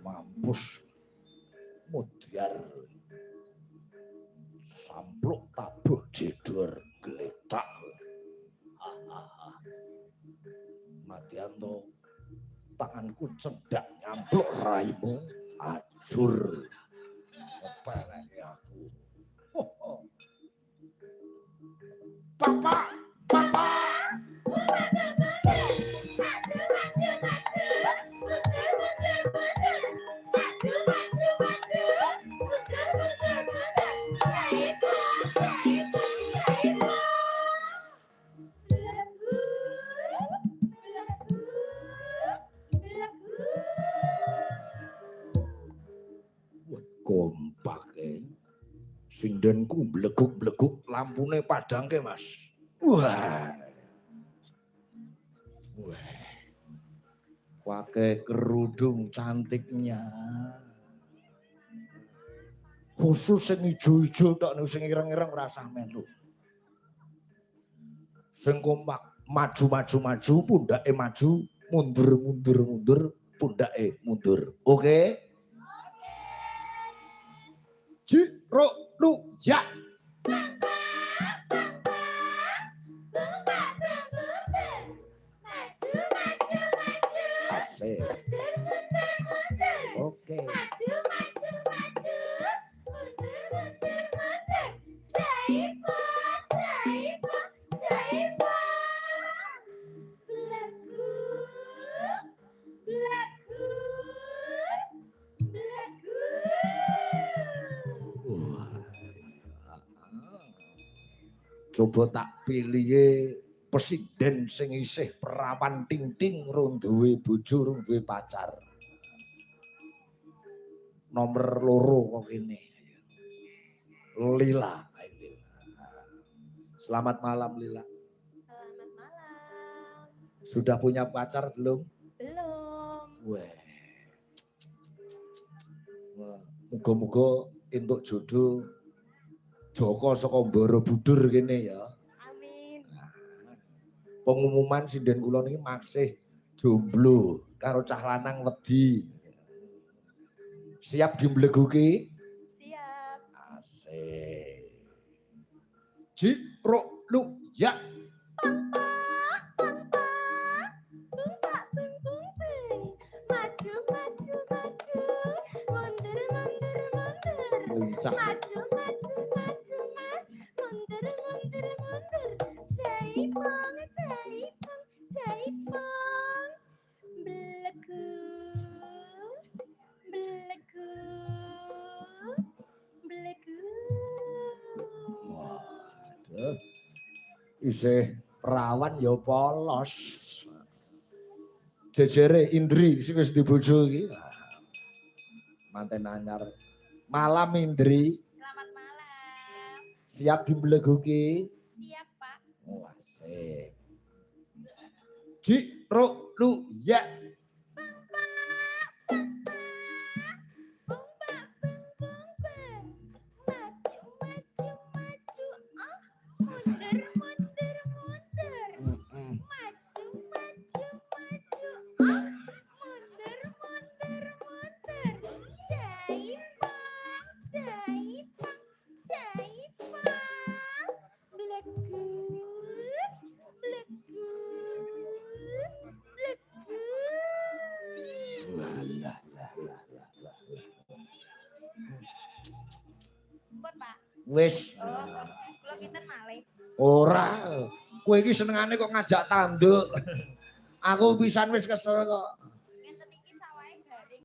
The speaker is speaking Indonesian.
mampus mudyar sampluk tabuh jedor gletak. Madyanto, tanganku cedak nyampluk raimu ajur ngepereke aku. Papa, papa. Kompake sindenku bleguk-bleguk lampune padangke Mas. Wah. Pakai kerudung cantiknya. Khusus sing ijo-ijo tok sing ireng-ireng rasah melu. Sing kompak maju-maju pundake maju, mundur pundake mundur. Oke? Jiro lu ya. Asik. Oke. Coba tak pilih presiden sing isih perawan ting-ting rung duwe bojo rung duwe pacar. Nomor 2 kok kene. Lila. Selamat malam Lila. Selamat malam. Sudah punya pacar belum? Belum. Weh. Muga-muga entuk jodoh Joko saka Borobudur kene ya. Amin. Pengumuman sinden kula niki maksih jomblo karo cah lanang wedi. Siap dimbleguki? Siap. Asik. Jiro lu ya. Lincah. Maju maju maju mas, mundur mundur mundur, jaipong jaipong jaipong, beleku beleku beleku. Waduh. Isih perawan ya polos. Jejere Indri sing wis dibojo iki. Manten anyar. Malam Indri. Selamat malam. Siap dimbleguki? Siap, Pak. Oh, asik. Jiro lu ya. Wis. Oh, kula kinten malih. Ora. Kowe iki senengane kok ngajak tanduk. Aku pisan wis kesel kok.